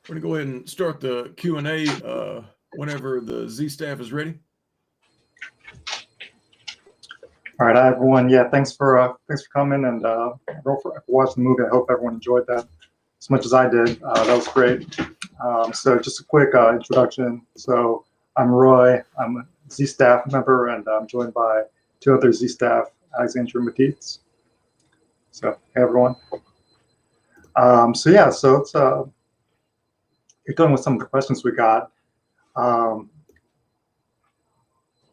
We're going to go ahead and start the Q&A whenever the Z staff is ready. All right, hi everyone. Yeah, thanks for coming and for watching the movie. I hope everyone enjoyed that as much as I did. That was great. So just a quick introduction. So I'm Roy. I'm a Z staff member, and I'm joined by two other Z staff, Alexandra and Matisse. So hey everyone. So yeah, so let's get going with some of the questions we got.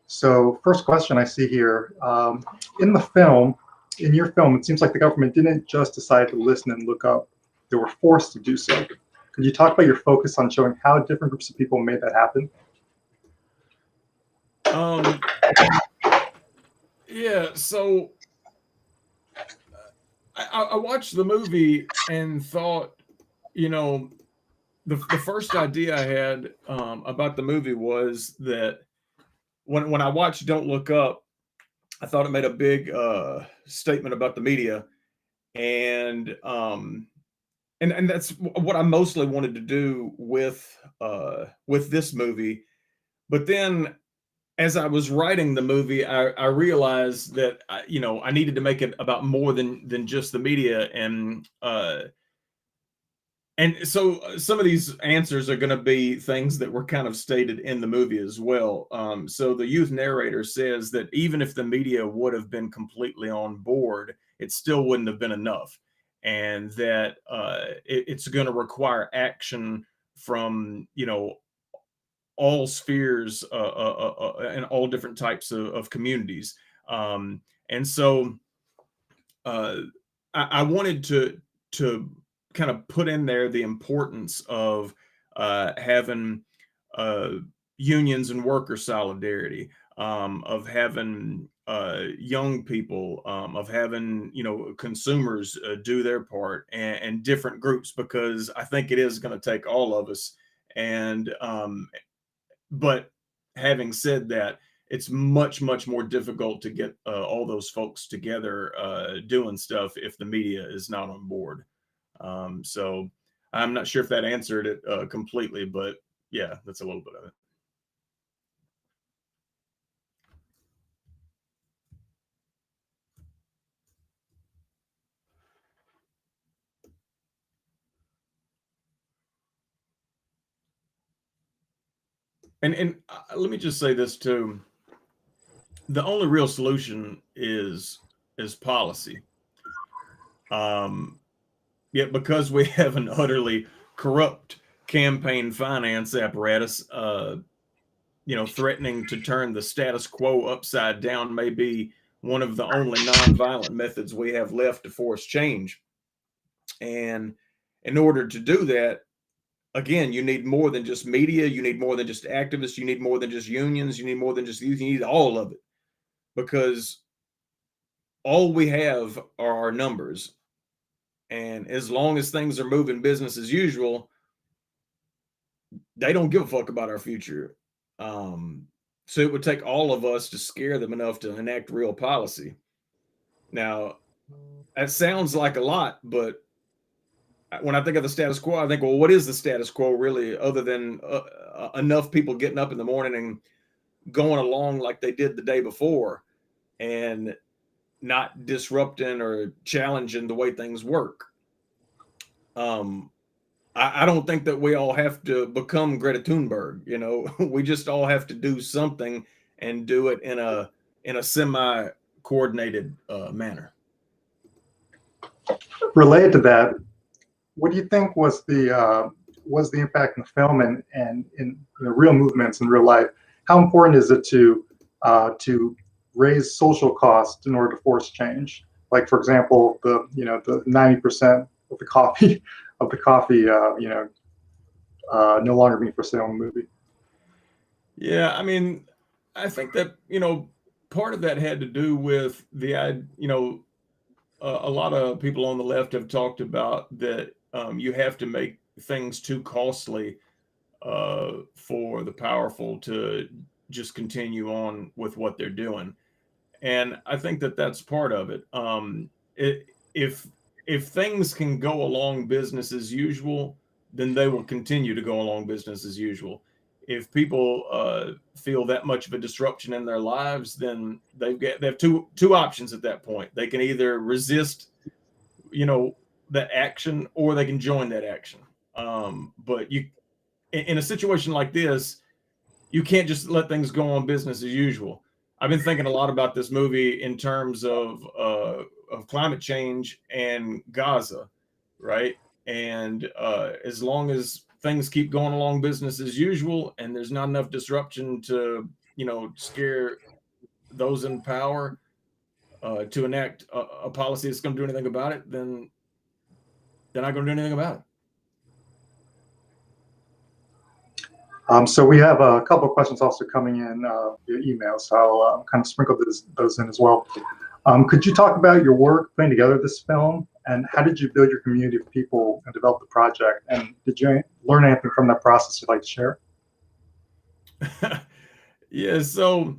So first question I see here, in your film, it seems like the government didn't just decide to listen and look up. They were forced to do so. Could you talk about your focus on showing how different groups of people made that happen? Yeah, so I watched the movie and thought, the first idea I had about the movie was that when I watched Don't Look Up, I thought it made a big statement about the media, and that's what I mostly wanted to do with this movie. But then, as I was writing the movie, I realized that I needed to make it about more than just the media, and so some of these answers are going to be things that were kind of stated in the movie as well. So the youth narrator says that even if the media would have been completely on board, it still wouldn't have been enough, and that it's going to require action from all spheres and all different types of communities. And so I wanted to kind of put in there the importance of having unions and worker solidarity, of having young people, of having consumers do their part, and different groups, because I think it is going to take all of us. And but having said that, it's much more difficult to get all those folks together doing stuff if the media is not on board. So I'm not sure if that answered it completely, but yeah, that's a little bit of it. And let me just say this too: the only real solution is policy. Yet because we have an utterly corrupt campaign finance apparatus, threatening to turn the status quo upside down may be one of the only nonviolent methods we have left to force change. And in order to do that, again, you need more than just media, you need more than just activists, you need more than just unions, you need more than just youth, you need all of it. Because all we have are our numbers. And as long as things are moving business as usual, they don't give a fuck about our future. So it would take all of us to scare them enough to enact real policy. Now, that sounds like a lot, but when I think of the status quo, I think, well, what is the status quo really, other than enough people getting up in the morning and going along like they did the day before and not disrupting or challenging the way things work? I don't think that we all have to become Greta Thunberg. We just all have to do something and do it in a semi-coordinated manner. Related to that, what do you think was the impact in the film and in real movements in real life? How important is it to raise social costs in order to force change? Like, for example, the 90% of the coffee no longer being for sale in the movie. Yeah, I mean, I think that part of that had to do with a lot of people on the left have talked about that you have to make things too costly for the powerful to just continue on with what they're doing. And I think that that's part of it. If things can go along business as usual, then they will continue to go along business as usual. If people feel that much of a disruption in their lives, then they have two options at that point. They can either resist, that action, or they can join that action. But in a situation like this, you can't just let things go on business as usual. I've been thinking a lot about this movie in terms of climate change and Gaza, right? And as long as things keep going along business as usual, and there's not enough disruption to, scare those in power to enact a policy that's going to do anything about it, then they're not going to do anything about it. So we have a couple of questions also coming in via email, so I'll kind of sprinkle those in as well. Could you talk about your work putting together this film, and how did you build your community of people and develop the project? And did you learn anything from that process you'd like to share? Yeah, so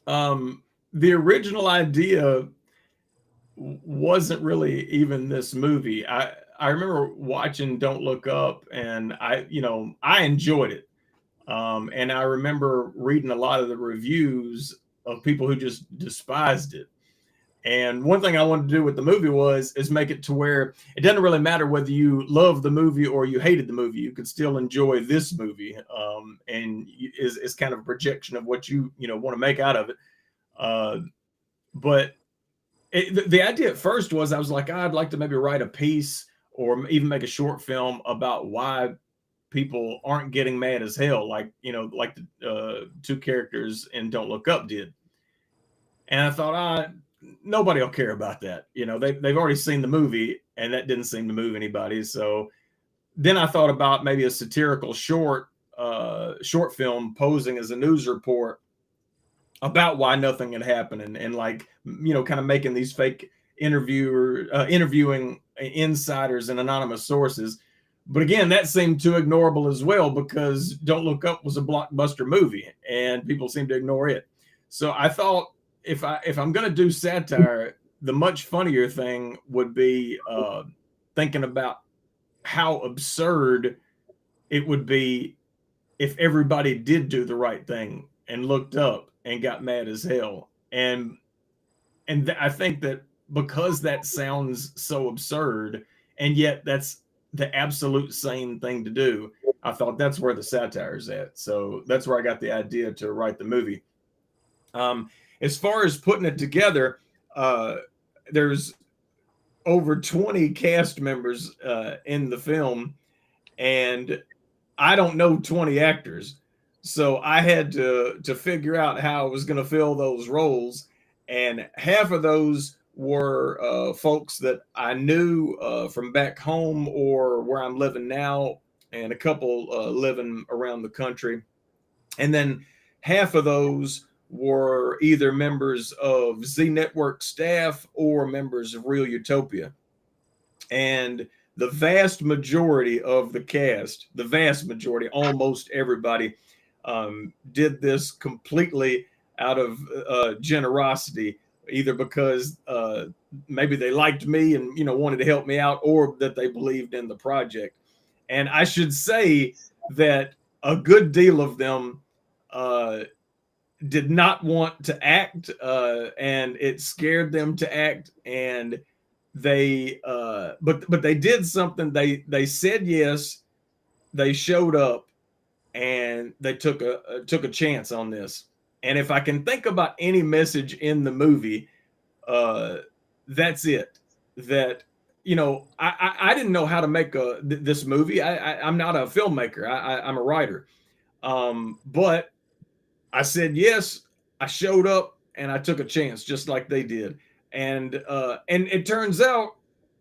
the original idea wasn't really even this movie. I remember watching Don't Look Up, and I enjoyed it. And I remember reading a lot of the reviews of people who just despised it. And one thing I wanted to do with the movie is make it to where it doesn't really matter whether you love the movie or you hated the movie. You could still enjoy this movie, and is kind of a projection of what you want to make out of it. But the idea at first was, I was like, I'd like to maybe write a piece or even make a short film about why people aren't getting mad as hell, like the two characters in Don't Look Up did. And I thought, nobody will care about that. They've already seen the movie, and that didn't seem to move anybody. So then I thought about maybe a satirical short film posing as a news report about why nothing had happened, and kind of making these fake interviewing insiders and anonymous sources. But again, that seemed too ignorable as well, because Don't Look Up was a blockbuster movie and people seem to ignore it. So I thought, if I'm going to do satire, the much funnier thing would be thinking about how absurd it would be if everybody did do the right thing and looked up and got mad as hell. And I think that because that sounds so absurd, and yet that's the absolute sane thing to do, I thought that's where the satire is at. So that's where I got the idea to write the movie. As far as putting it together, there's over 20 cast members in the film, and I don't know 20 actors. So I had to figure out how I was going to fill those roles. And half of those were folks that I knew from back home or where I'm living now, and a couple living around the country. And then half of those were either members of ZNetwork staff or members of Real Utopia. And the vast majority of the cast, almost everybody, did this completely out of generosity, either because maybe they liked me and wanted to help me out, or that they believed in the project. And I should say that a good deal of them did not want to act, and it scared them to act, and they but they did something. They said yes, they showed up, and they took a chance on this. And if I can think about any message in the movie, that's it. That I didn't know how to make this movie. I'm not a filmmaker. I'm a writer. But I said yes, I showed up, and I took a chance, just like they did. And it turns out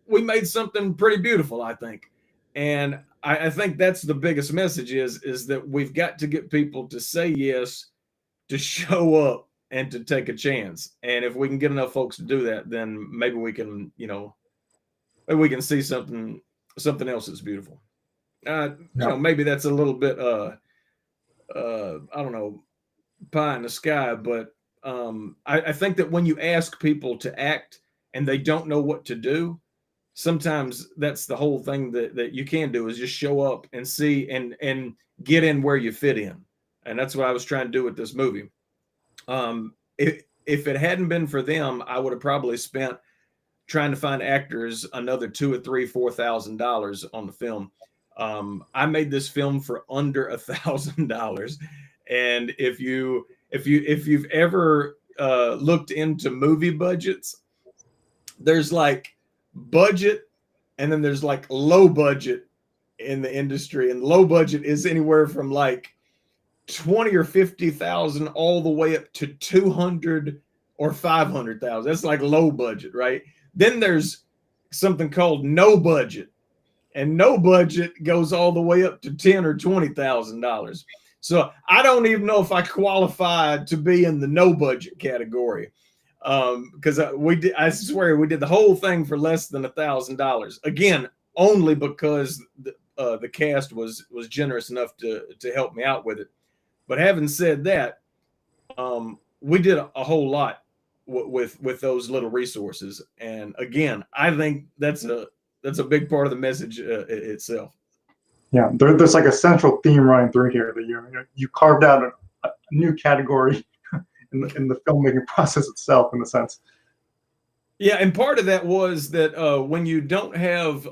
we made something pretty beautiful, I think. And I think that's the biggest message is that we've got to get people to say yes, to show up, and to take a chance. And if we can get enough folks to do that, then maybe we can, maybe we can see something else that's beautiful. Maybe that's a little bit I don't know, pie in the sky, but I think that when you ask people to act and they don't know what to do, sometimes that's the whole thing that you can do, is just show up and see and get in where you fit in. And that's what I was trying to do with this movie. If it hadn't been for them, I would have probably spent trying to find actors another $2,000 or $3,000, $4,000 on the film. I made this film for under $1,000. And if you've ever looked into movie budgets, there's like budget, and then there's like low budget in the industry, and low budget is anywhere from like 20 or 50,000 all the way up to 200 or 500,000. That's like low budget, right? Then there's something called no budget, and no budget goes all the way up to $10,000 or $20,000. So I don't even know if I qualified to be in the no budget category, because I swear we did the whole thing for less than $1,000. Again, only because the cast was generous enough to help me out with it. But having said that, we did a whole lot with those little resources. And again, I think that's a big part of the message itself. Yeah, there's like a central theme running through here that you carved out a new category in the filmmaking process itself, in a sense. Yeah, and part of that was that when you don't have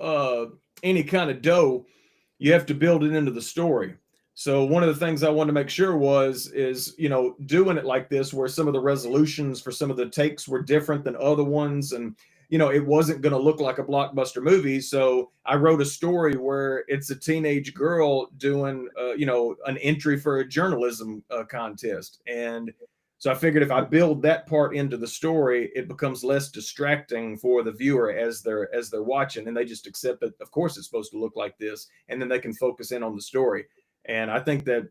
any kind of dough, you have to build it into the story. So one of the things I wanted to make sure is doing it like this, where some of the resolutions for some of the takes were different than other ones, and it wasn't going to look like a blockbuster movie. So I wrote a story where it's a teenage girl doing an entry for a journalism contest, and so I figured if I build that part into the story, it becomes less distracting for the viewer as they're watching, and they just accept that, of course, it's supposed to look like this, and then they can focus in on the story. And I think that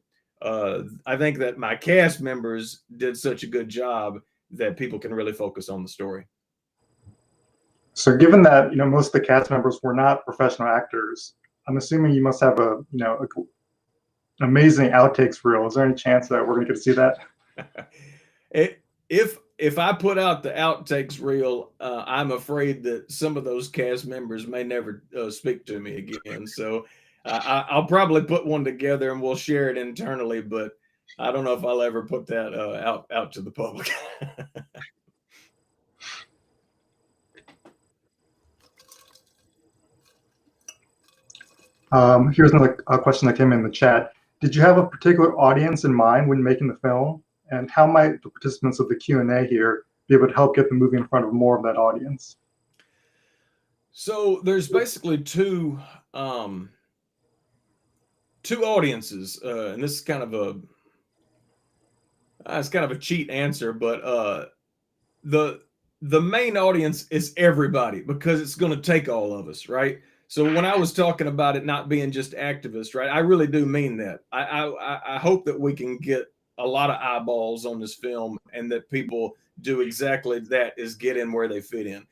my cast members did such a good job that people can really focus on the story. So given that most of the cast members were not professional actors, I'm assuming you must have an amazing outtakes reel. Is there any chance that we're going to get to see that? If I put out the outtakes reel, I'm afraid that some of those cast members may never speak to me again. So I'll probably put one together and we'll share it internally, but I don't know if I'll ever put that out to the public. Here's another question that came in the chat. Did you have a particular audience in mind when making the film? And how might the participants of the Q&A here be able to help get the movie in front of more of that audience? So there's basically two audiences, and this is kind of a cheat answer, but the main audience is everybody, because it's going to take all of us, right? So when I was talking about it not being just activists, right, I really do mean that. I hope that we can get a lot of eyeballs on this film, and that people do exactly that, is get in where they fit in.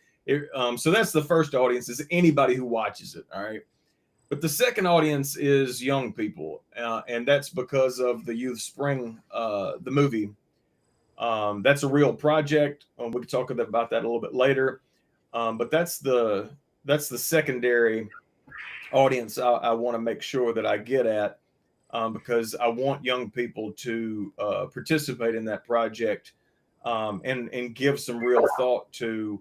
So that's the first audience, is anybody who watches it, all right? But the second audience is young people, and that's because of the Youth Spring, the movie. That's a real project. We can talk about that a little bit later. But that's the secondary audience I want to make sure that I get at, because I want young people to participate in that project, and give some real thought to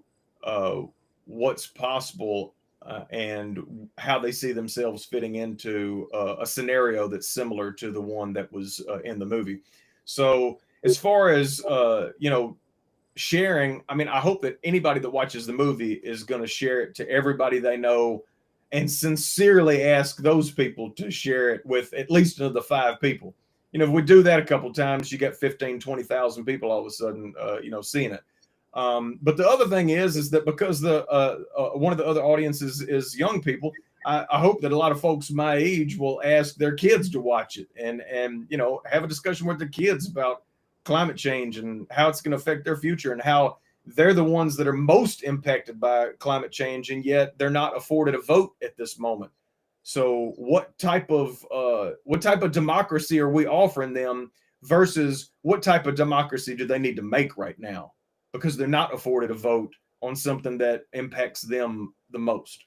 what's possible. And how they see themselves fitting into a scenario that's similar to the one that was in the movie. So as far as sharing, I mean, I hope that anybody that watches the movie is going to share it to everybody they know, and sincerely ask those people to share it with at least another 5 people. If we do that a couple times, you get 15, 20,000 people all of a sudden, seeing it. But the other thing is that because one of the other audiences is young people, I hope that a lot of folks my age will ask their kids to watch it, and have a discussion with their kids about climate change and how it's going to affect their future, and how they're the ones that are most impacted by climate change, and yet they're not afforded a vote at this moment. So what type of democracy are we offering them, versus what type of democracy do they need to make right now, because they're not afforded a vote on something that impacts them the most?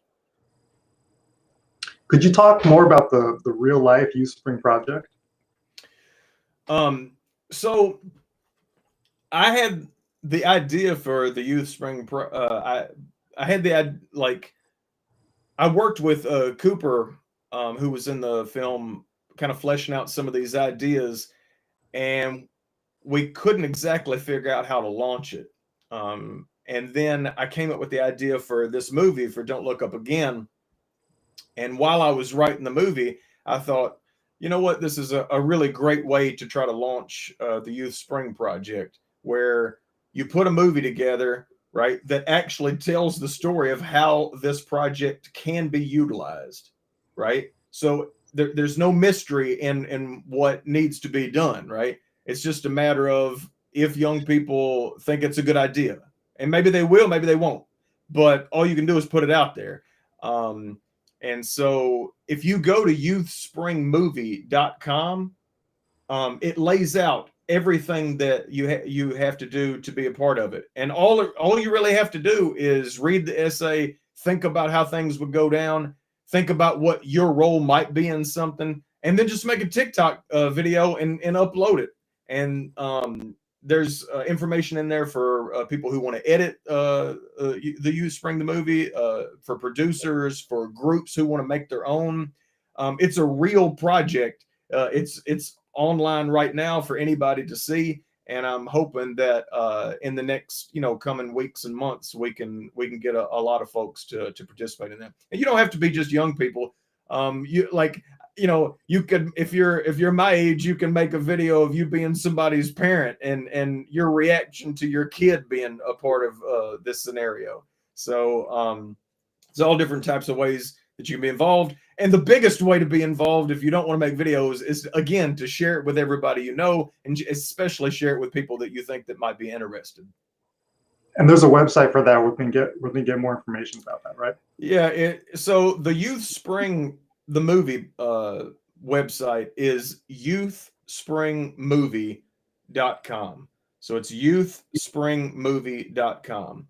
Could you talk more about the real life Youth Spring project? So I had the idea for the Youth Spring. I had the like. I worked with Cooper, who was in the film, kind of fleshing out some of these ideas, and we couldn't exactly figure out how to launch it. And then I came up with the idea for this movie, for Don't Look Up Again. And while I was writing the movie, I thought, you know what, this is a really great way to try to launch the Youth Spring Project, where you put a movie together, right, that actually tells the story of how this project can be utilized, right? So there's no mystery in what needs to be done, right? It's just a matter of if young people think it's a good idea. And maybe they will, maybe they won't. But all you can do is put it out there. And so if you go to youthspringmovie.com, it lays out everything that you have to do to be a part of it. And all you really have to do is read the essay, think about how things would go down, think about what your role might be in something, and then just make a TikTok video and upload it. And there's information in there for people who want to edit the Youth Spring the movie, for producers, for groups who want to make their own. It's a real project. It's online right now for anybody to see, and I'm hoping that in the next coming weeks and months we can get a lot of folks to participate in that. And you don't have to be just young people. You could, if you're my age, you can make a video of you being somebody's parent and your reaction to your kid being a part of this scenario. So it's all different types of ways that you can be involved. And the biggest way to be involved, if you don't want to make videos, is, again, to share it with everybody you know, and especially share it with people that you think that might be interested. And there's a website for that. We can get more information about that, right? Yeah. So the Youth Spring, the movie website is youthspringmovie.com. So it's youthspringmovie.com.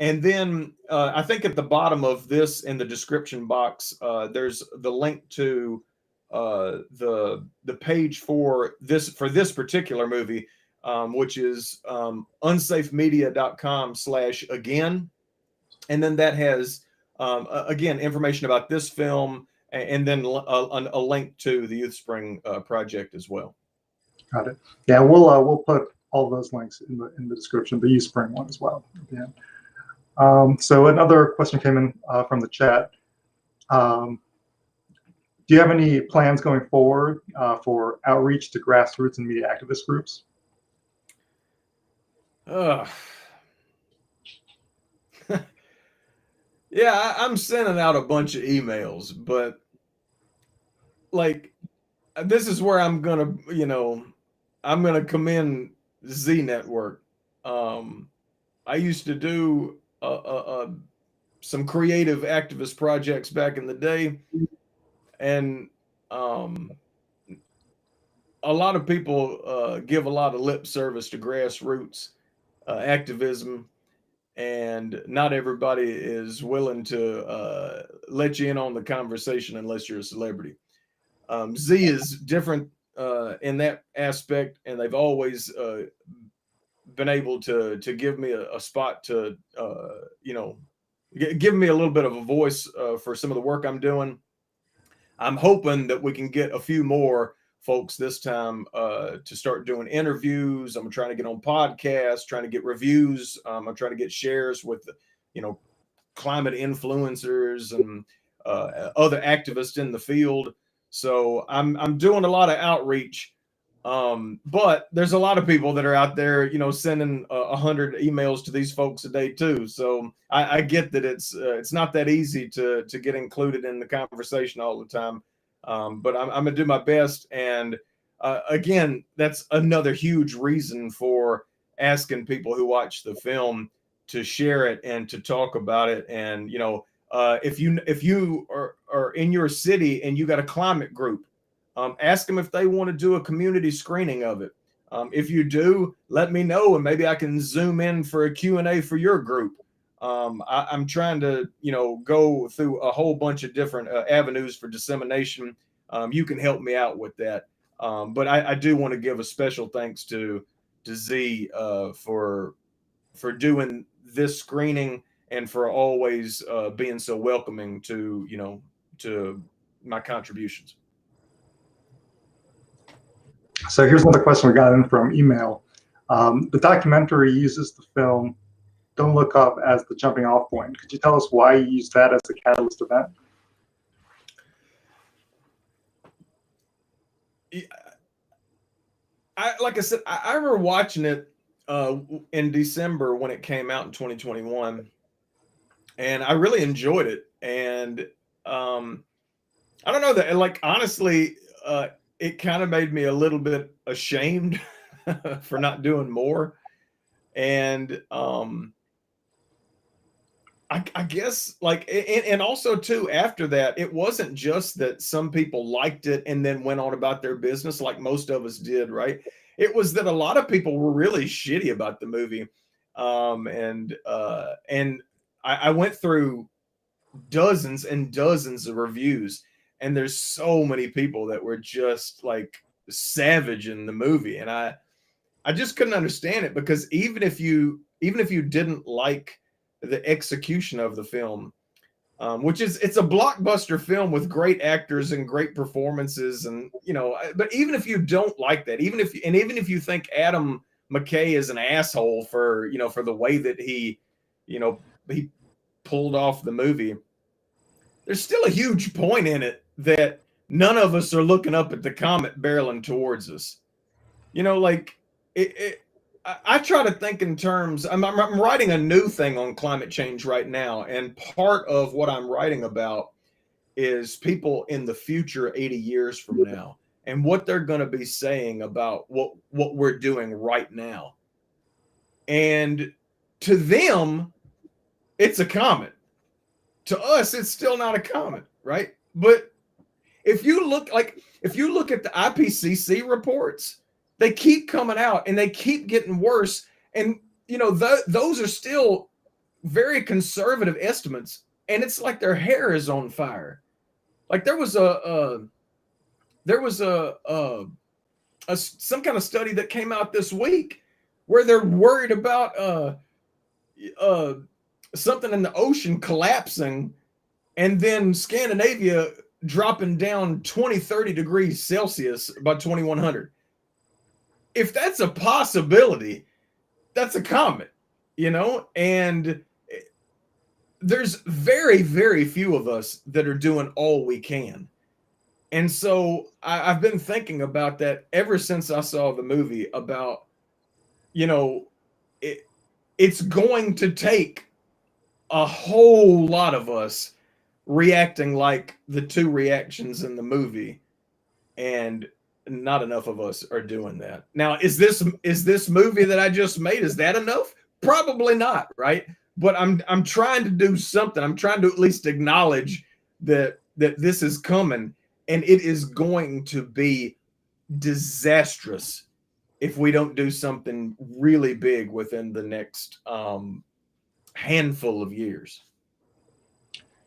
And then I think at the bottom of this, in the description box, there's the link to the page for this particular movie, which is unsafemedia.com/again. And then that has, again, information about this film, and then a link to the Youth Spring project as well. Got it. Yeah, we'll put all those links in the description, the Youth Spring one as well. Yeah. So another question came in from the chat. Do you have any plans going forward for outreach to grassroots and media activist groups? Yeah, I'm sending out a bunch of emails, but like, this is where I'm gonna commend ZNetwork. I used to do some creative activist projects back in the day, and a lot of people give a lot of lip service to grassroots activism, and not everybody is willing to let you in on the conversation unless you're a celebrity. Z is different in that aspect, and they've always been able to give me a spot to give me a little bit of a voice for some of the work I'm doing. I'm hoping that we can get a few more folks this time to start doing interviews. I'm trying to get on podcasts, trying to get reviews. I'm trying to get shares with climate influencers and other activists in the field. So I'm doing a lot of outreach. But there's a lot of people that are out there, sending 100 emails to these folks a day too. So I get that it's not that easy to get included in the conversation all the time. But I'm gonna do my best. And again, that's another huge reason for asking people who watch the film to share it and to talk about it. And if you are in your city and you got a climate group, ask them if they want to do a community screening of it. If you do, let me know, and maybe I can zoom in for a Q&A for your group. I'm trying to, go through a whole bunch of different avenues for dissemination. You can help me out with that. But I do want to give a special thanks to Z for doing this screening and for always being so welcoming to to my contributions. So here's another question we got in from email. The documentary uses the film Don't Look Up as the jumping off point. Could you tell us why you used that as a catalyst event? Like I said, I remember watching it in December when it came out in 2021, and I really enjoyed it. And I don't know that, like, honestly, it kind of made me a little bit ashamed for not doing more. And I guess, like, and also too, after that, it wasn't just that some people liked it and then went on about their business like most of us did, right? It was that a lot of people were really shitty about the movie. And I went through dozens and dozens of reviews, and there's so many people that were just like savage in the movie. And I just couldn't understand it, because even if you didn't like the execution of the film, which is, it's a blockbuster film with great actors and great performances, and but even if you don't like that, even if you think Adam McKay is an asshole for for the way that he pulled off the movie, there's still a huge point in it that none of us are looking up at the comet barreling towards us. Like I try to think in terms. I'm writing a new thing on climate change right now, and part of what I'm writing about is people in the future, 80 years from now, and what they're going to be saying about what we're doing right now. And to them, it's a comet. To us, it's still not a comet, right? But if you look at the IPCC reports, they keep coming out and they keep getting worse. And, those are still very conservative estimates. And it's like their hair is on fire. Like there was some kind of study that came out this week where they're worried about something in the ocean collapsing, and then Scandinavia dropping down 20-30 degrees Celsius by 2100. If that's a possibility, that's a comet, and there's very, very few of us that are doing all we can. And so I've been thinking about that ever since I saw the movie, about, it's going to take a whole lot of us reacting like the two reactions in the movie, and not enough of us are doing that. Now, is this movie that I just made, is that enough? Probably not, right? But I'm trying to do something. I'm trying to at least acknowledge that this is coming, and it is going to be disastrous if we don't do something really big within the next handful of years.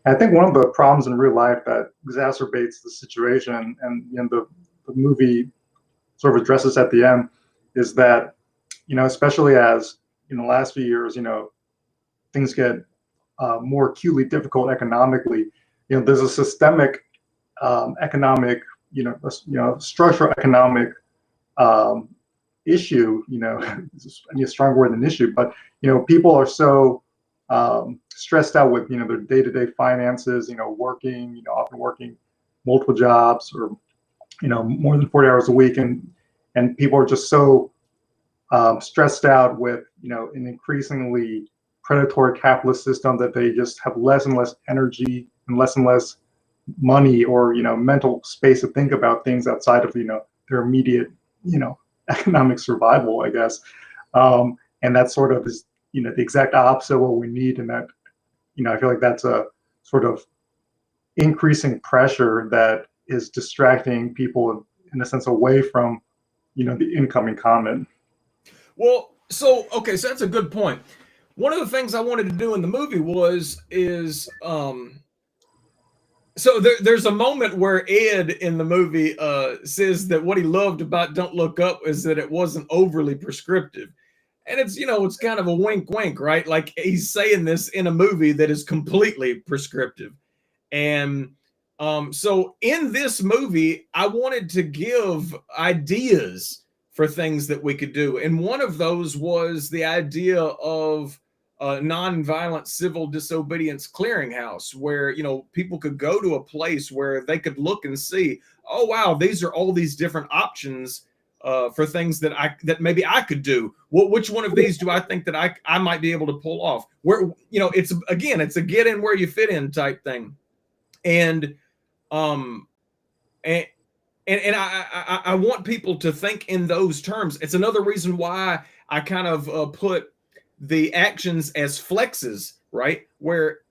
I think one of the problems in real life that exacerbates the situation, and the movie sort of addresses at the end, is that, especially as in the last few years, things get more acutely difficult economically. There's a systemic economic, structural economic issue. I need a strong word than issue, but people are so stressed out with their day-to-day finances, working, often working multiple jobs, or more than 40 hours a week, and people are just so stressed out with an increasingly predatory capitalist system that they just have less and less energy and less money or mental space to think about things outside of their immediate economic survival, I guess. And that sort of is the exact opposite of what we need. And that I feel like that's a sort of increasing pressure that is distracting people in a sense away from the incoming comet. Well, so that's a good point. one of the things I wanted to do in the movie so there's a moment where Ed in the movie says that what he loved about Don't Look Up is that it wasn't overly prescriptive. And it's, it's kind of a wink, wink, right? Like he's saying this in a movie that is completely prescriptive. And so in this movie, I wanted to give ideas for things that we could do. And one of those was the idea of a nonviolent civil disobedience clearinghouse, where people could go to a place where they could look and see, oh wow, these are all these different options for things that maybe I could do. Which one of these do I think that I might be able to pull off? Where it's a get in where you fit in type thing. And I want people to think in those terms. It's another reason why I kind of put the actions as flexes, right? Where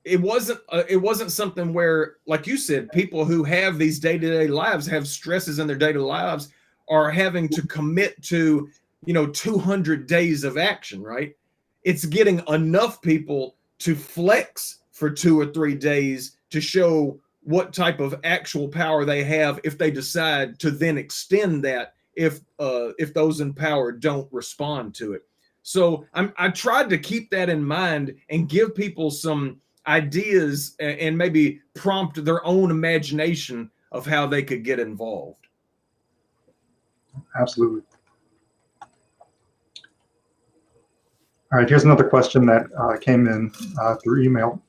it wasn't something where, like you said, people who have these day-to-day lives, have stresses in their day-to-day lives, are having to commit to 200 days of action, right? It's getting enough people to flex for 2 or 3 days to show what type of actual power they have if they decide to then extend that if those in power don't respond to it. So I tried to keep that in mind and give people some ideas and maybe prompt their own imagination of how they could get involved. Absolutely. All right, here's another question that came in through email.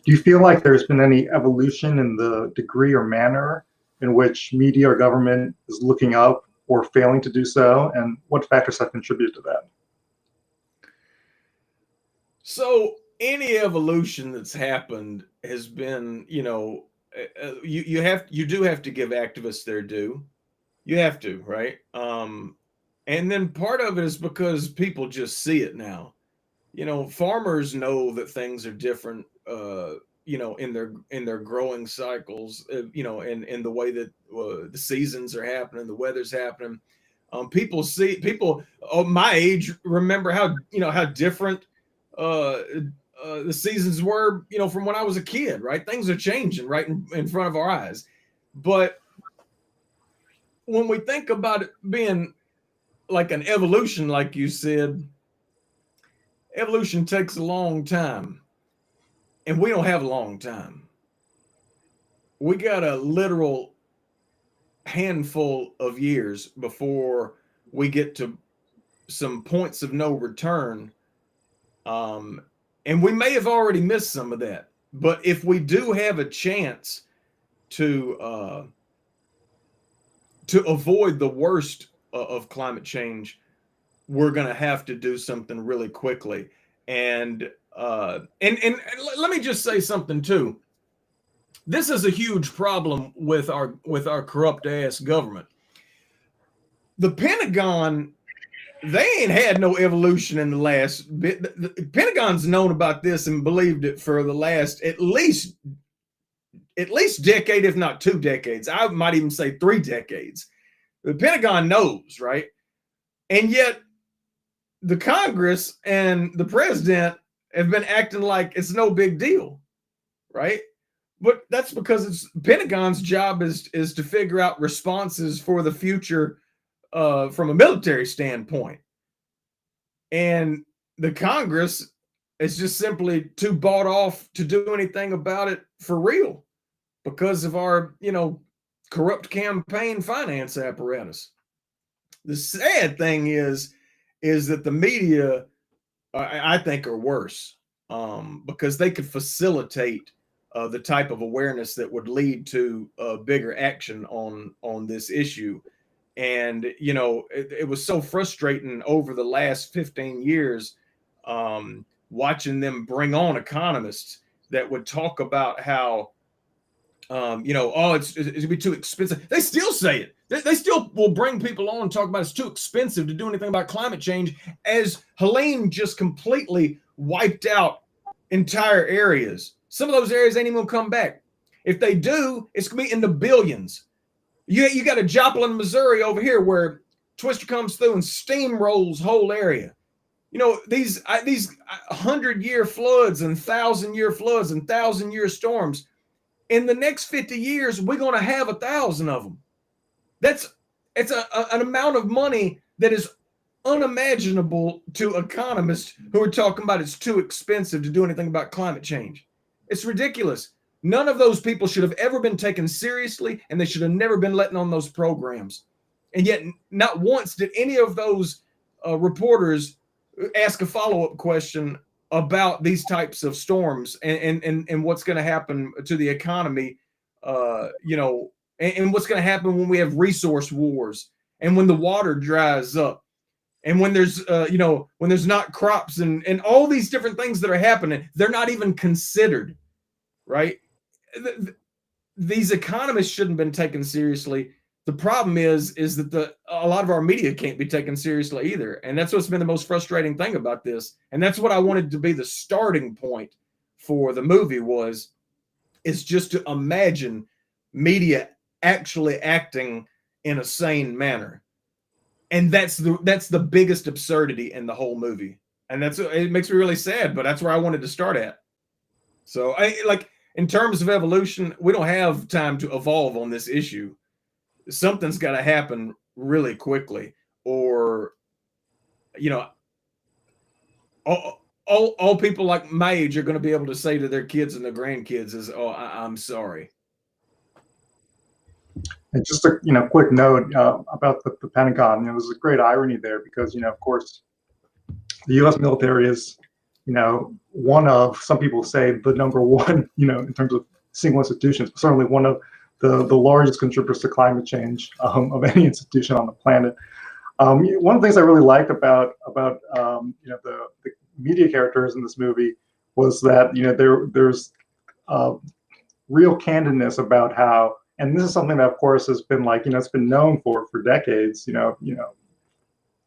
Do you feel like there's been any evolution in the degree or manner in which media or government is looking up or failing to do so, and what factors have contributed to that? So any evolution that's happened has been, you do have to give activists their due. You have to, right? And then part of it is because people just see it now. Farmers know that things are different, in their growing cycles, in the way that the seasons are happening, the weather's happening. People of my age remember how different the seasons were, from when I was a kid, right? Things are changing right in front of our eyes. But when we think about it being like an evolution, like you said, evolution takes a long time, and we don't have a long time. We got a literal handful of years before we get to some points of no return. And we may have already missed some of that, but if we do have a chance to avoid the worst of climate change, we're going to have to do something really quickly. And let me just say something too. This is a huge problem with our corrupt ass government. The Pentagon, they ain't had no evolution in the last bit. The Pentagon's known about this and believed it for the last at least decade, if not 2 decades. I might even say 3 decades. The Pentagon knows, right? And yet the Congress and the president have been acting like it's no big deal, right? But that's because it's Pentagon's job is to figure out responses for the future from a military standpoint. And the Congress is just simply too bought off to do anything about it for real because of our, corrupt campaign finance apparatus. The sad thing is that the media, I think, are worse because they could facilitate the type of awareness that would lead to bigger action on this issue. And, it was so frustrating over the last 15 years watching them bring on economists that would talk about how, it'd be too expensive. They still say it. They still will bring people on and talk about it's too expensive to do anything about climate change, as Helene just completely wiped out entire areas. Some of those areas ain't even gonna come back. If they do, it's gonna be in the billions. You got a Joplin, Missouri over here where Twister comes through and steamrolls whole area. you know, these 100-year floods and 1,000-year floods and 1,000-year storms. In the next 50 years, we're going to have 1,000 of them. It's an amount of money that is unimaginable to economists who are talking about it's too expensive to do anything about climate change. It's ridiculous. None of those people should have ever been taken seriously, and they should have never been letting on those programs. And yet, not once did any of those reporters ask a follow-up question about these types of storms and what's going to happen to the economy, you know, and what's going to happen when we have resource wars and when the water dries up and when there's, you know, when there's not crops and all these different things that are happening. They're not even considered, right? These economists shouldn't have been taken seriously. The problem is that a lot of our media can't be taken seriously either. And that's what's been the most frustrating thing about this. And that's what I wanted to be the starting point for the movie is just to imagine media actually acting in a sane manner. And that's the biggest absurdity in the whole movie. And it makes me really sad, but that's where I wanted to start at. So in terms of evolution, we don't have time to evolve on this issue. Something's got to happen really quickly, or, you know, all people like my age are going to be able to say to their kids and their grandkids is, "Oh, I'm sorry." And just a quick note about the Pentagon. You know, there's a great irony there because, you know, of course, the U.S. military is, you know, one of, some people say, the number one, you know, in terms of single institutions, certainly one of the largest contributors to climate change of any institution on the planet. One of the things I really liked about you know, the media characters in this movie was that, you know, there's real candidness about how, and this is something that of course has been, like, you know, it's been known for decades. You know,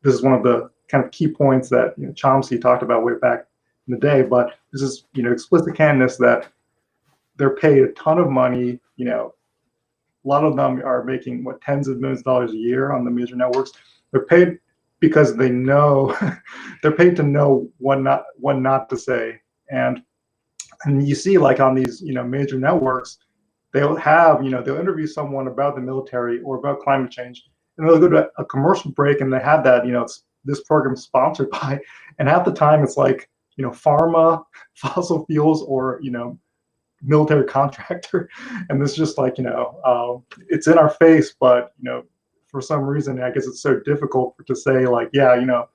this is one of the kind of key points that, you know, Chomsky talked about way back in the day. But this is, you know, explicit candidness that they're paid a ton of money. You know, a lot of them are making tens of millions of dollars a year on the major networks. They're paid because they know they're paid to know what not to say. And you see, like, on these, you know, major networks, they'll have, you know, they'll interview someone about the military or about climate change, and they'll go to a commercial break, and they have that, you know, it's this program sponsored by, and half the time it's like, you know, pharma, fossil fuels, or, you know, military contractor. And it's just like, you know, it's in our face, but, you know, for some reason, I guess it's so difficult to say, like, yeah, you know,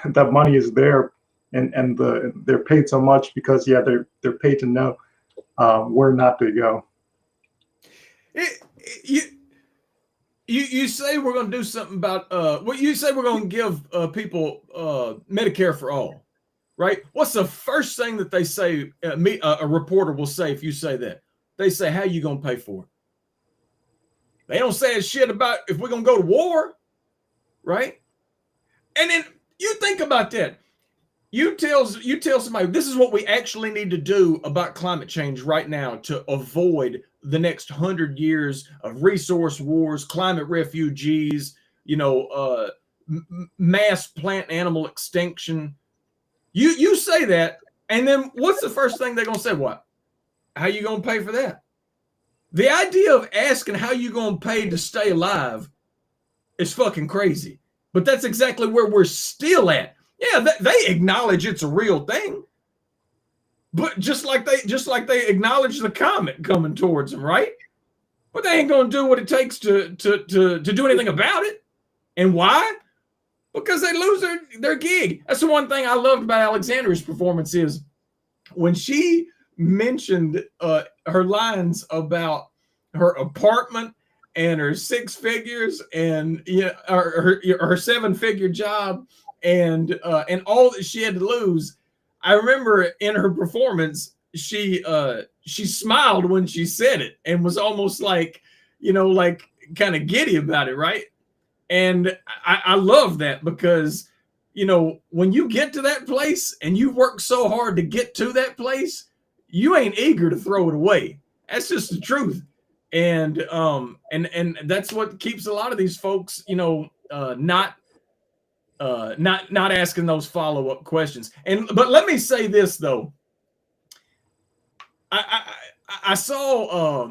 that money is there, and they're paid so much because, yeah, they're paid to know where not to go. You say we're going to do something about what you say we're going to give people Medicare for all. Right? What's the first thing that they say? A reporter will say if you say that. They say, "How you gonna pay for it?" They don't say a shit about if we're gonna go to war, right? And then you think about that. You tell somebody this is what we actually need to do about climate change right now to avoid the next 100 years of resource wars, climate refugees, you know, mass plant animal extinction. You say that, and then what's the first thing they're gonna say? What? How you gonna pay for that? The idea of asking how you gonna pay to stay alive is fucking crazy. But that's exactly where we're still at. Yeah, they acknowledge it's a real thing, but just like they acknowledge the comet coming towards them, right? But they ain't gonna do what it takes to do anything about it. And why? Because they lose their gig. That's the one thing I loved about Alexandra's performance is when she mentioned her lines about her apartment and her 6 figures and, you know, her 7-figure job and all that she had to lose. I remember in her performance, she smiled when she said it and was almost like, you know, like kind of giddy about it, right? And I love that because, you know, when you get to that place and you work so hard to get to that place, you ain't eager to throw it away. That's just the truth. And that's what keeps a lot of these folks, you know, not not asking those follow-up questions. But let me say this though. I saw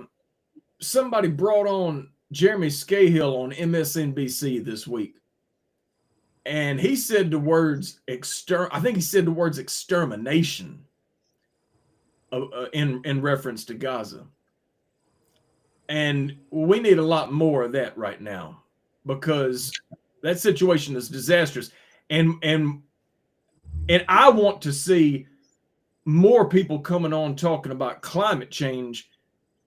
somebody brought on Jeremy Scahill on MSNBC this week, and he said the words I think he said the words extermination in reference to Gaza. And we need a lot more of that right now, because that situation is disastrous. And I want to see more people coming on talking about climate change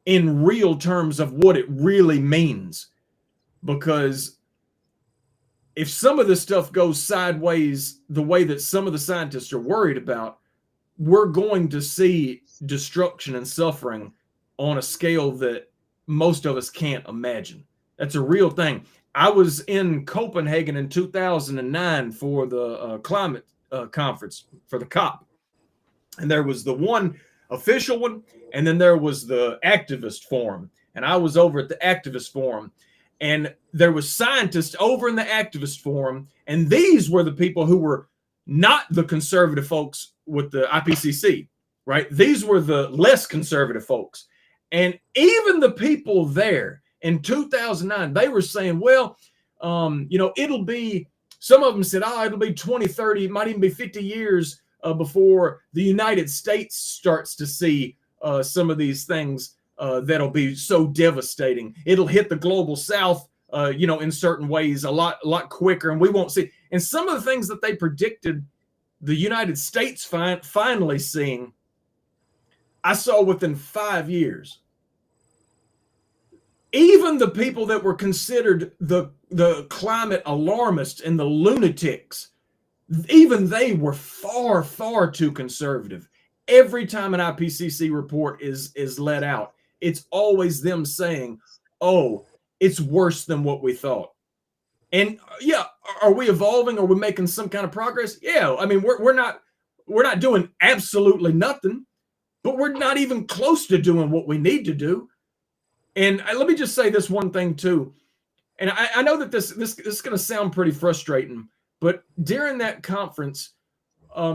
in real terms of what it really means. Because if some of this stuff goes sideways the way that some of the scientists are worried about, we're going to see destruction and suffering on a scale that most of us can't imagine. That's a real thing. I was in Copenhagen in 2009 for the climate conference, for the COP. And there was the one official one, and then there was the activist forum. And I was over at the activist forum, and there was scientists over in the activist forum, and these were the people who were not the conservative folks with the IPCC, right? These were the less conservative folks. And even the people there in 2009, they were saying, well, it'll be, some of them said, it'll be 20, 30, it might even be 50 years before the United States starts to see some of these things that'll be so devastating. It'll hit the global south, in certain ways a lot quicker, and we won't see. And some of the things that they predicted the United States finally seeing, I saw within 5 years. Even the people that were considered the climate alarmists and the lunatics, even they were far, far too conservative. Every time an IPCC report is let out, it's always them saying, oh, it's worse than what we thought. And yeah, are we evolving? Are we making some kind of progress? Yeah, I mean, we're not doing absolutely nothing, but we're not even close to doing what we need to do. And let me just say this one thing too. And I know that this is going to sound pretty frustrating, but during that conference,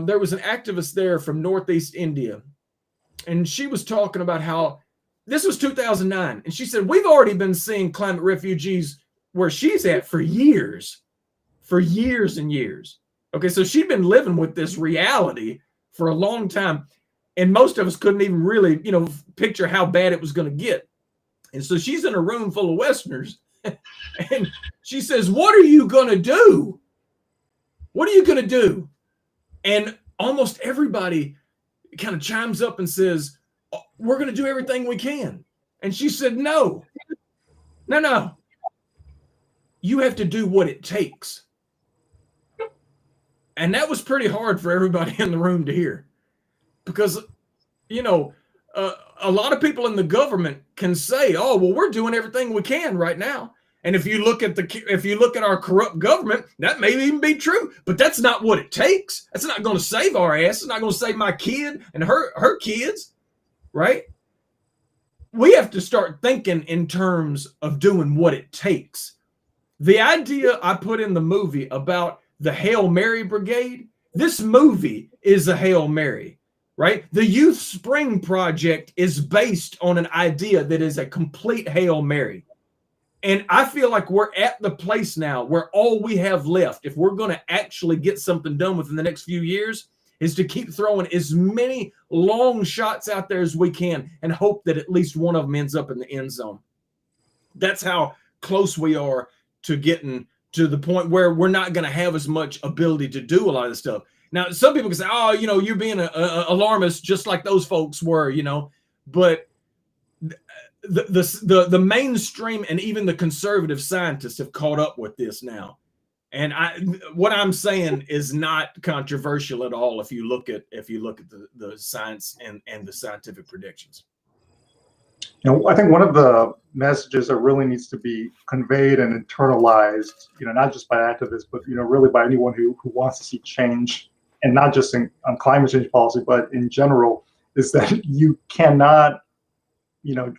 there was an activist there from Northeast India, and she was talking about how this was 2009, and she said, we've already been seeing climate refugees where she's at for years and years. Okay, so she'd been living with this reality for a long time, and most of us couldn't even really, picture how bad it was going to get. And so she's in a room full of Westerners, and she says, what are you going to do? What are you going to do? And almost everybody kind of chimes up and says, we're going to do everything we can. And she said, no. You have to do what it takes. And that was pretty hard for everybody in the room to hear, because, a lot of people in the government can say, oh, well, we're doing everything we can right now. And if you look at our corrupt government, that may even be true, but that's not what it takes. That's not going to save our ass. It's not going to save my kid and her kids, right? We have to start thinking in terms of doing what it takes. The idea I put in the movie about the Hail Mary Brigade, this movie is a Hail Mary, right? The Youth Spring Project is based on an idea that is a complete Hail Mary. And I feel like we're at the place now where all we have left, if we're going to actually get something done within the next few years, is to keep throwing as many long shots out there as we can and hope that at least one of them ends up in the end zone. That's how close we are to getting to the point where we're not going to have as much ability to do a lot of this stuff. Now, some people can say, oh, you're being an alarmist just like those folks were, but the mainstream and even the conservative scientists have caught up with this now. And what I'm saying is not controversial at all if you look at the science and the scientific predictions. I think one of the messages that really needs to be conveyed and internalized, not just by activists, but really by anyone who wants to see change, and not just on climate change policy, but in general, is that you cannot,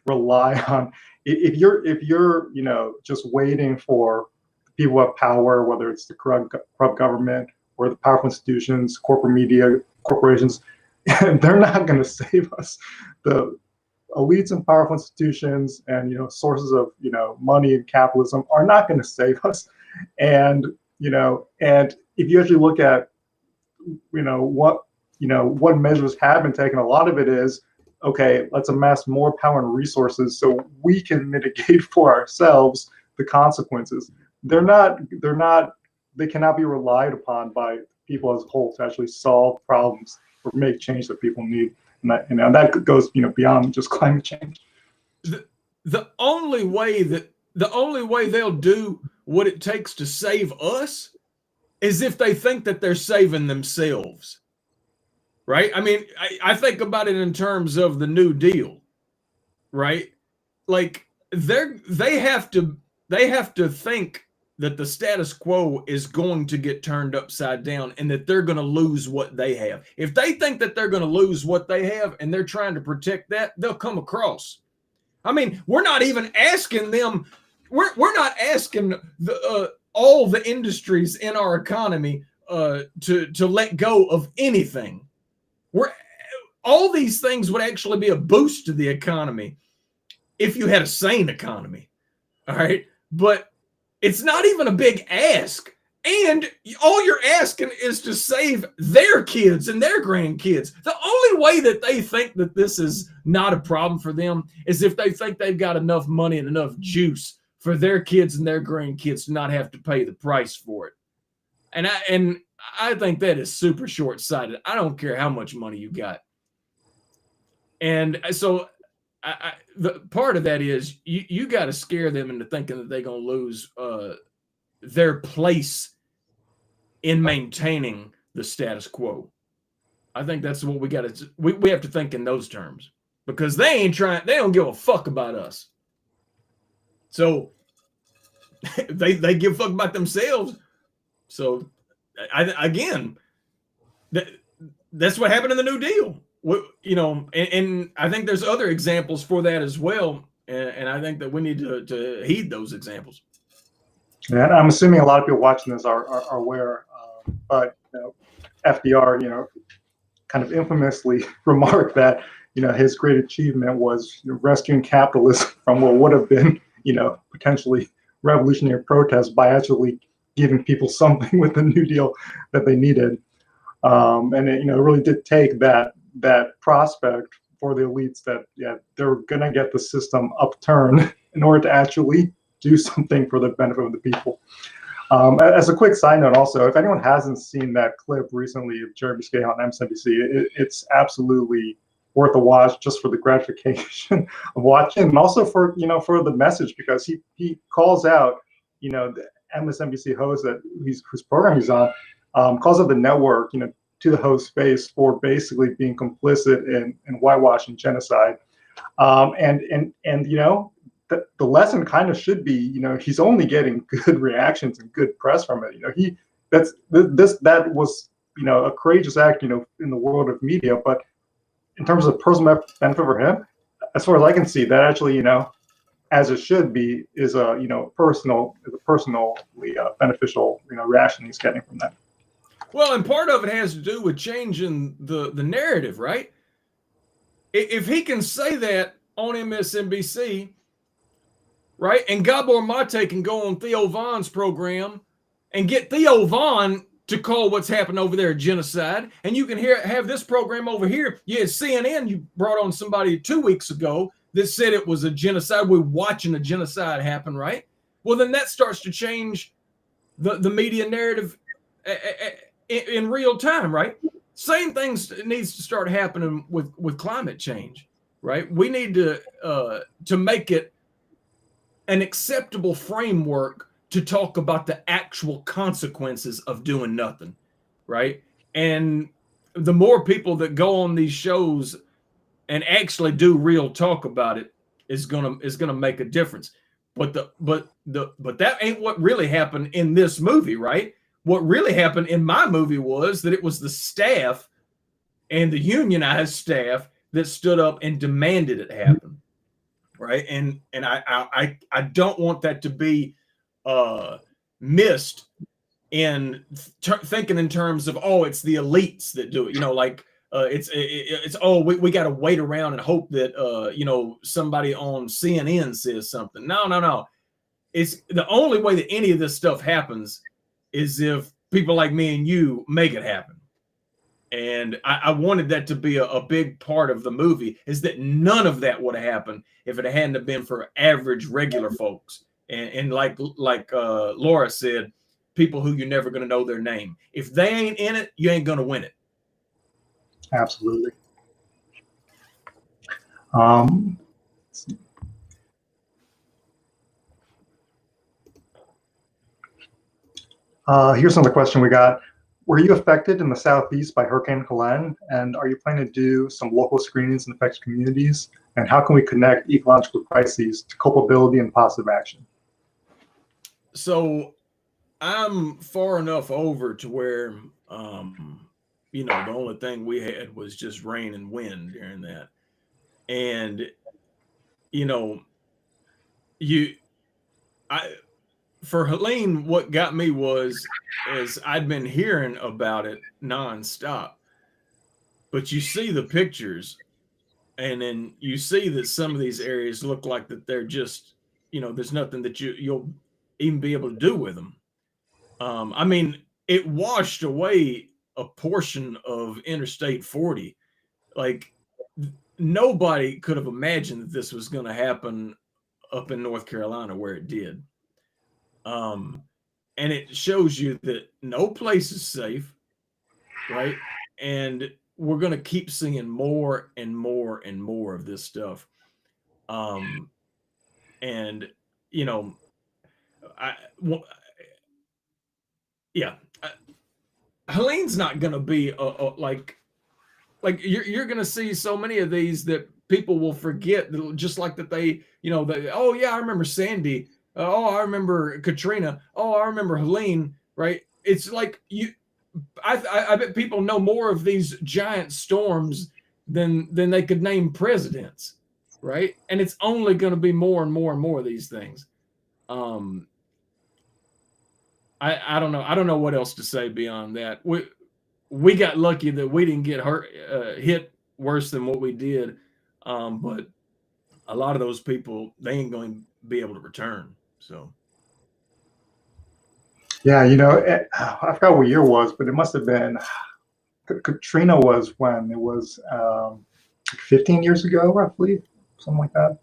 rely on, if you're just waiting for people who have power, whether it's the corrupt government or the powerful institutions, corporate media, corporations, they're not going to save us. The elites and powerful institutions and, you know, sources of, you know, money and capitalism are not going to save us. And, you know, and if you actually look at, you know, what measures have been taken, a lot of it is, okay, let's amass more power and resources so we can mitigate for ourselves the consequences. They cannot be relied upon by people as a whole to actually solve problems or make change that people need. And that, you know, that goes, you know, beyond just climate change. The only way they'll do what it takes to save us is if they think that they're saving themselves. Right? I mean, I think about it in terms of the New Deal, right? Like they have to think that the status quo is going to get turned upside down and that they're going to lose what they have. If they think that they're going to lose what they have and they're trying to protect that, they'll come across. I mean, we're not even asking them. We're not asking all the industries in our economy to let go of anything. All these things would actually be a boost to the economy if you had a sane economy. All right. But it's not even a big ask. And all you're asking is to save their kids and their grandkids. The only way that they think that this is not a problem for them is if they think they've got enough money and enough juice for their kids and their grandkids to not have to pay the price for it. And I think that is super short-sighted. I don't care how much money you got. And so the part of that is you got to scare them into thinking that they're going to lose their place in maintaining the status quo. I think that's what we got to. We have to think in those terms because they ain't trying. They don't give a fuck about us. So they give a fuck about themselves. So again, that's what happened in the New Deal. You know, and I think there's other examples for that as well. And I think that we need to heed those examples. Yeah, I'm assuming a lot of people watching this are aware, but you know, FDR, you know, kind of infamously remarked that, you know, his great achievement was, you know, rescuing capitalism from what would have been, you know, potentially revolutionary protests by actually giving people something with the New Deal that they needed. And it, you know, really did take that prospect for the elites that, yeah, they're gonna get the system upturned in order to actually do something for the benefit of the people. As a quick side note, also, if anyone hasn't seen that clip recently of Jeremy Skay on MSNBC, it's absolutely worth a watch just for the gratification of watching, and also for, you know, for the message, because he calls out, you know, the MSNBC host that whose program he's on, calls out the network, you know, to the host's face for basically being complicit in whitewashing genocide, and you know, the lesson kind of should be, you know, he's only getting good reactions and good press from it. You know, that was, you know, a courageous act, you know, in the world of media, but in terms of personal benefit for him, as far as I can see, that actually, you know, as it should be, is a, you know, personally beneficial, you know, reaction he's getting from that. Well, and part of it has to do with changing the narrative, right? If he can say that on MSNBC, right, and Gabor Mate can go on Theo Vaughn's program and get Theo Vaughn to call what's happened over there a genocide, and you can have this program over here. Yeah, CNN, you brought on somebody 2 weeks ago that said it was a genocide. We're watching a genocide happen, right? Well, then that starts to change the media narrative in real time, right? Same things needs to start happening with climate change, right? We need to make it an acceptable framework to talk about the actual consequences of doing nothing, right? And the more people that go on these shows and actually do real talk about it is gonna make a difference. But that ain't what really happened in this movie, right? What really happened in my movie was that it was the staff and the unionized staff that stood up and demanded it happen, right? And I don't want that to be missed in thinking in terms of, oh, it's the elites that do it, like it's oh, we got to wait around and hope that somebody on CNN says something. No. It's the only way that any of this stuff happens is if people like me and you make it happen. And I wanted that to be a big part of the movie, is that none of that would have happened if it hadn't have been for average, regular folks. And like Laura said, people who you're never going to know their name. If they ain't in it, you ain't going to win it. Absolutely. Here's another question we got. Were you affected in the Southeast by Hurricane Helene? And are you planning to do some local screenings in affected communities? And how can we connect ecological crises to culpability and positive action? So I'm far enough over to where, the only thing we had was just rain and wind during that. And, for Helene, what got me was, as I'd been hearing about it nonstop, but you see the pictures, and then you see that some of these areas look like that they're just, there's nothing that you'll even be able to do with them. I mean, it washed away a portion of Interstate 40. Like, nobody could have imagined that this was going to happen up in North Carolina where it did. And it shows you that no place is safe, right? And we're going to keep seeing more and more and more of this stuff. Helene's not going to be like you're going to see so many of these that people will forget, just like that oh yeah, I remember Sandy. Oh, I remember Katrina. Oh, I remember Helene, right? It's like I bet people know more of these giant storms than they could name presidents, right? And it's only going to be more and more and more of these things. I don't know. I don't know what else to say beyond that. We got lucky that we didn't get hit worse than what we did. But a lot of those people, they ain't going to be able to return. So. Yeah, I forgot what year it was, but it must have been, Katrina was when it was 15 years ago, roughly, something like that.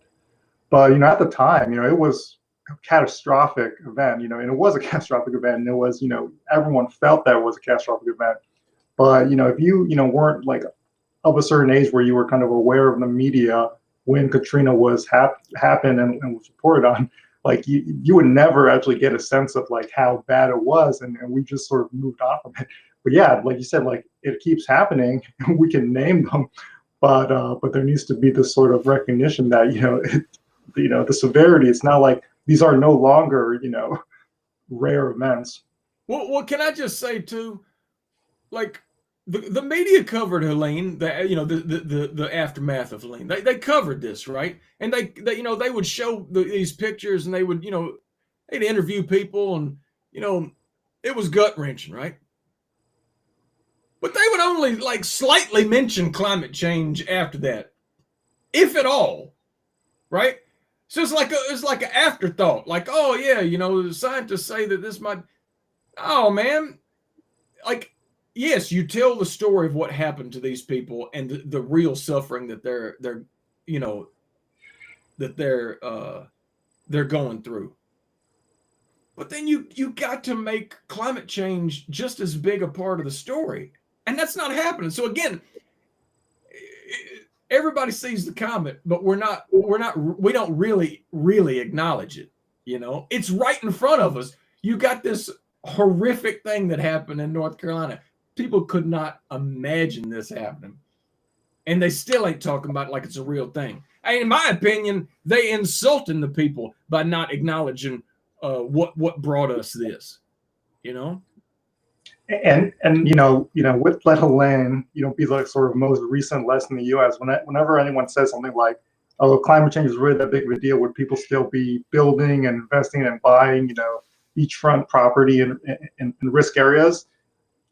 But, at the time, it was a catastrophic event, and it was a catastrophic event, and it was, everyone felt that it was a catastrophic event. But, if you, weren't like of a certain age where you were kind of aware of the media when Katrina was happened and was reported on, like you would never actually get a sense of like how bad it was, and we just sort of moved on from it. But yeah, like you said, like it keeps happening. We can name them, but there needs to be this sort of recognition that the severity. It's not like these are no longer rare events. Well, can I just say too, like the media covered Helene, the aftermath of Helene. They covered this, right? And they would show these pictures, and they would they'd interview people, and it was gut wrenching, right? But they would only like slightly mention climate change after that, if at all, right? So it's like an afterthought, like, oh yeah, the scientists say that this might. Oh man, like. Yes, you tell the story of what happened to these people and the real suffering that they're going through. But then you got to make climate change just as big a part of the story, and that's not happening. So again, everybody sees the comet, but we don't really acknowledge it. It's right in front of us. You got this horrific thing that happened in North Carolina. People could not imagine this happening, and they still ain't talking about it like it's a real thing. In my opinion, they insulting the people by not acknowledging what brought us this, And with Let Helene, be like sort of most recent lesson in the U.S. Whenever anyone says something like, "Oh, climate change is really that big of a deal," would people still be building and investing and buying, beachfront property in risk areas?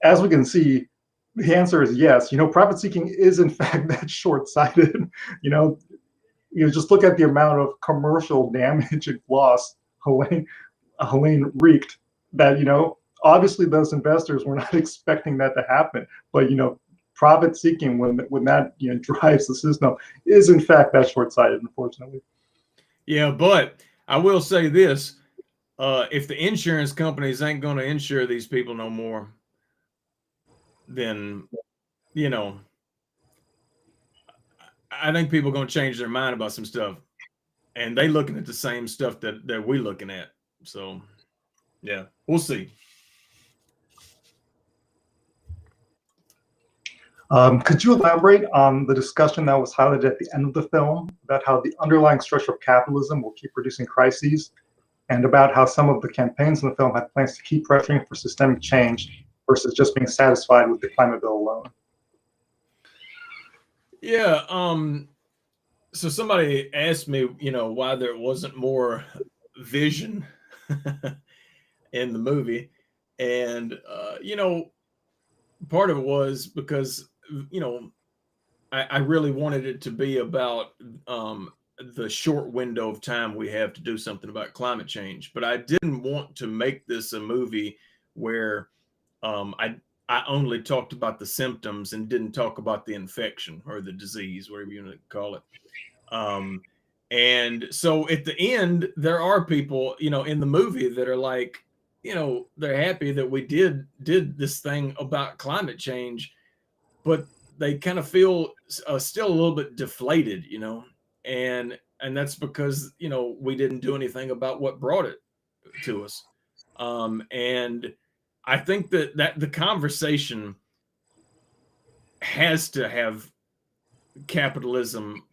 As we can see, the answer is yes. Profit seeking is in fact that short-sighted. Just look at the amount of commercial damage and loss Helene wreaked. That obviously those investors were not expecting that to happen. But profit seeking, when that drives the system, is in fact that short-sighted, unfortunately. Yeah, but I will say this: if the insurance companies ain't going to insure these people no more, then I think people are going to change their mind about some stuff, and they looking at the same stuff that we're looking at. So, yeah, we'll see. Could you elaborate on the discussion that was highlighted at the end of the film about how the underlying structure of capitalism will keep producing crises, and about how some of the campaigns in the film had plans to keep pressuring for systemic change versus just being satisfied with the climate bill alone? Yeah. So somebody asked me, why there wasn't more vision in the movie, and part of it was because I really wanted it to be about the short window of time we have to do something about climate change, but I didn't want to make this a movie where I only talked about the symptoms and didn't talk about the infection or the disease, whatever you want to call it. And so at the end, there are people, in the movie that are like, they're happy that we did this thing about climate change, but they kind of feel still a little bit deflated, and that's because, we didn't do anything about what brought it to us. And I think that the conversation has to have capitalism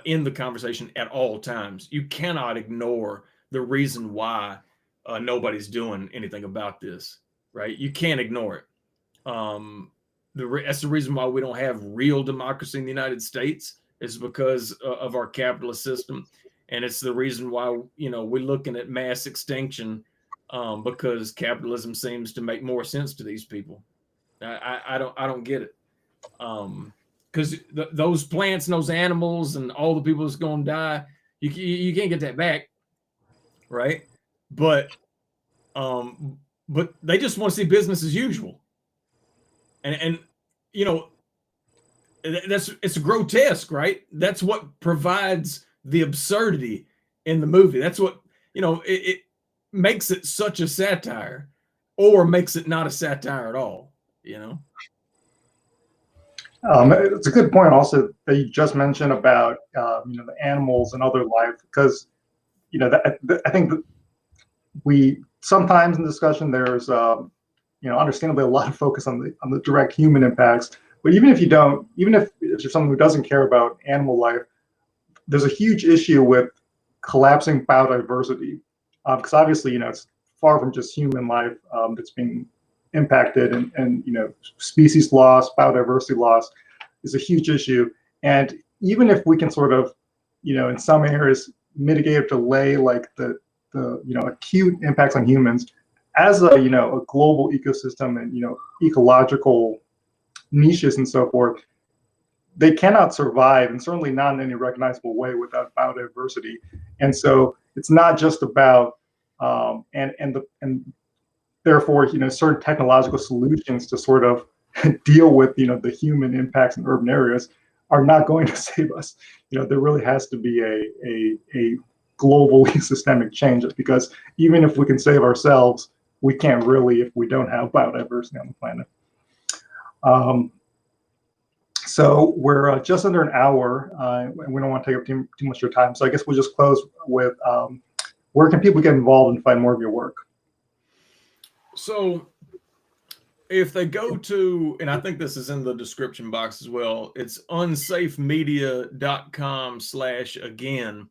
in the conversation at all times. You cannot ignore the reason why nobody's doing anything about this, right? You can't ignore it. That's the reason why we don't have real democracy in the United States, is because of our capitalist system. And it's the reason why, we're looking at mass extinction, because capitalism seems to make more sense to these people. I don't get it. Because those plants and those animals and all the people that's going to die, you can't get that back, right? But they just want to see business as usual, and it's grotesque, right? That's what provides the absurdity in the movie. That's what it makes it such a satire, or makes it not a satire at all. It's a good point also that you just mentioned about the animals and other life, because I think that we sometimes in discussion there's understandably a lot of focus on the direct human impacts. But even if you're someone who doesn't care about animal life, there's a huge issue with collapsing biodiversity, because obviously it's far from just human life that's being impacted, and species loss, biodiversity loss is a huge issue. And even if we can sort of in some areas mitigate or delay like the acute impacts on humans, as a a global ecosystem and ecological niches and so forth, they cannot survive, and certainly not in any recognizable way, without biodiversity. And so it's not just about and therefore certain technological solutions to sort of deal with the human impacts in urban areas are not going to save us. There really has to be a globally systemic change, because even if we can save ourselves, we can't really if we don't have biodiversity on the planet. So we're just under an hour, and we don't want to take up too much of your time. So I guess we'll just close with where can people get involved and find more of your work? So if they go to, and I think this is in the description box as well, it's unsafemedia.com/again.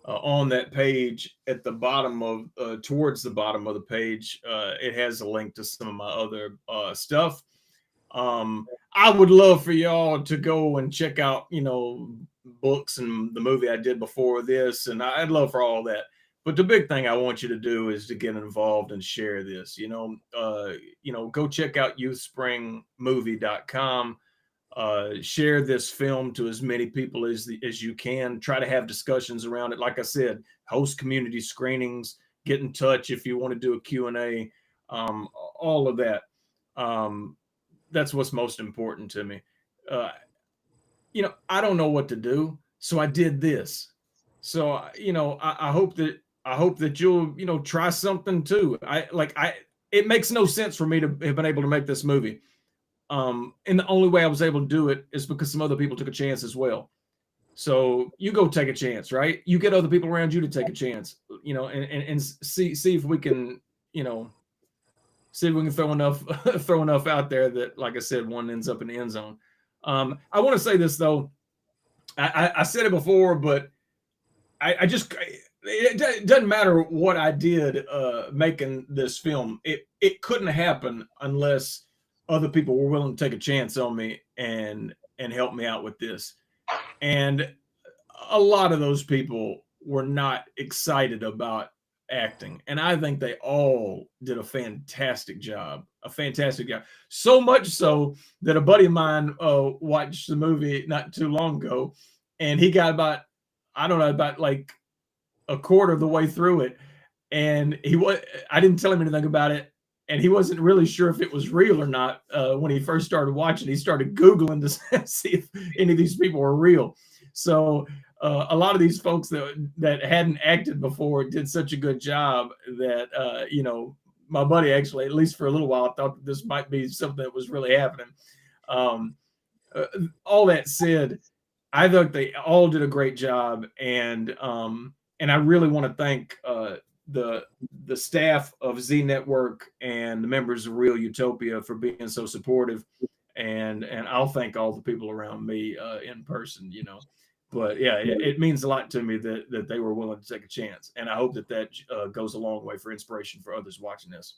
On that page at the bottom of, towards the bottom of the page, it has a link to some of my other stuff. I would love for y'all to go and check out, books and the movie I did before this, and I'd love for all that. But the big thing I want you to do is to get involved and share this. Go check out youthspringmovie.com. Share this film to as many people as you can. Try to have discussions around it. Like I said, host community screenings. Get in touch if you want to do a Q&A. All of that. That's what's most important to me. I don't know what to do, so I did this. So I hope that you'll try something too. It makes no sense for me to have been able to make this movie. And the only way I was able to do it is because some other people took a chance as well. So you go take a chance, right? You get other people around you to take a chance, and see if we can, see if we can throw enough out there that, like I said, one ends up in the end zone. I want to say this though. I said it before, but it doesn't matter what I did making this film. It couldn't happen unless other people were willing to take a chance on me and help me out with this. And a lot of those people were not excited about acting, and I think they all did a fantastic job. So much so that a buddy of mine watched the movie not too long ago, and he got about like a quarter of the way through it, and I didn't tell him anything about it, and he wasn't really sure if it was real or not. When he first started watching, he started Googling to see if any of these people were real. So a lot of these folks that hadn't acted before did such a good job that my buddy actually, at least for a little while, thought that this might be something that was really happening. All that said, I think they all did a great job, and I really want to thank the staff of ZNetwork and the members of Real Utopia for being so supportive, and I'll thank all the people around me in person, But yeah, it means a lot to me that they were willing to take a chance, and I hope that goes a long way for inspiration for others watching this.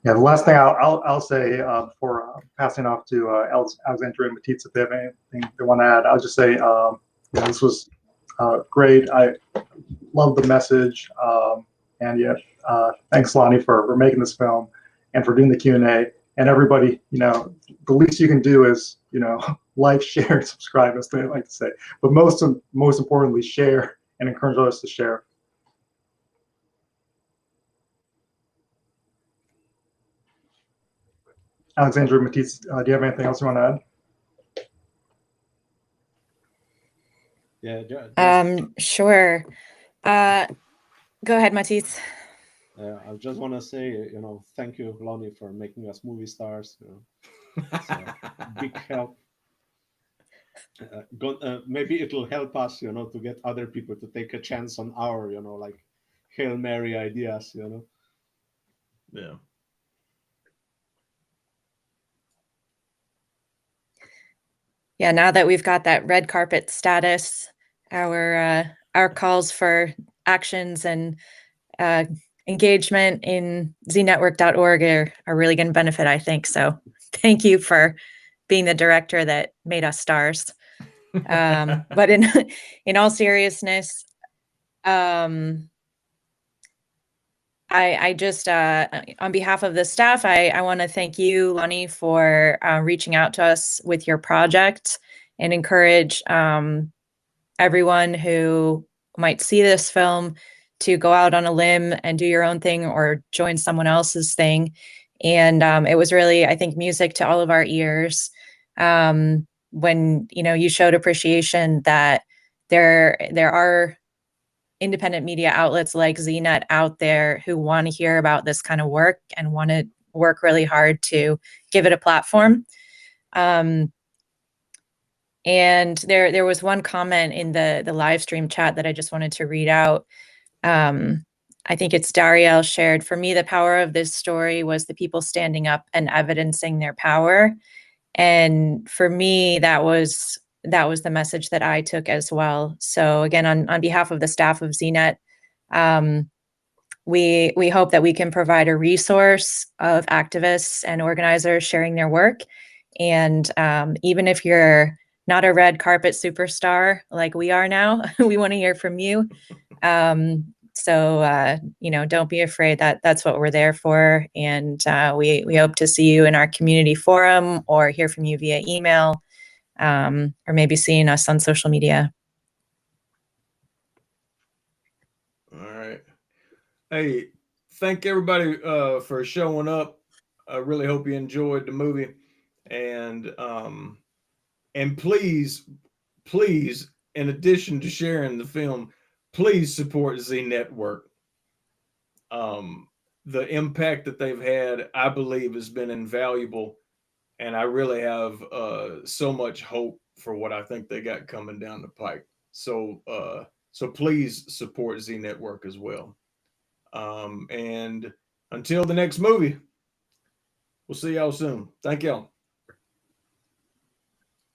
Yeah, the last thing I'll say before passing off to Alexandra and Matitza, if they have anything they want to add, I'll just say this was great. I love the message, and thanks Lonnie for making this film and for doing the Q&A. And everybody, the least you can do is like, share, and subscribe, as they like to say. But most importantly, share and encourage others to share. Alexandra, Matisse, do you have anything else you want to add? Yeah. Sure. Go ahead, Matisse. I just want to say, thank you, Lonnie, for making us movie stars. It's a big help. Maybe it'll help us, to get other people to take a chance on our, like Hail Mary ideas, Yeah. Yeah, now that we've got that red carpet status, our calls for actions and engagement in znetwork.org are really going to benefit, I think. So thank you for being the director that made us stars. But in all seriousness, I just, on behalf of the staff, I want to thank you, Lonnie, for reaching out to us with your project, and encourage everyone who might see this film to go out on a limb and do your own thing or join someone else's thing. And it was really, I think, music to all of our ears when you showed appreciation that there are independent media outlets like ZNet out there who want to hear about this kind of work and want to work really hard to give it a platform. And there was one comment in the live stream chat that I just wanted to read out. I think it's Dariel shared, "For me, the power of this story was the people standing up and evidencing their power." And for me, that was the message that I took as well. So again, on behalf of the staff of ZNet, we hope that we can provide a resource of activists and organizers sharing their work. And even if you're not a red carpet superstar like we are now, we want to hear from you. So you know, don't be afraid. That's what we're there for. And we hope to see you in our community forum or hear from you via email, or maybe seeing us on social media. All right. Hey, thank everybody for showing up. I really hope you enjoyed the movie, and please, in addition to sharing the film, please support Z Network. The impact that they've had, I believe, has been invaluable, and I really have so much hope for what I think they got coming down the pike. So please support Z Network as well. And until the next movie, we'll see y'all soon. Thank y'all.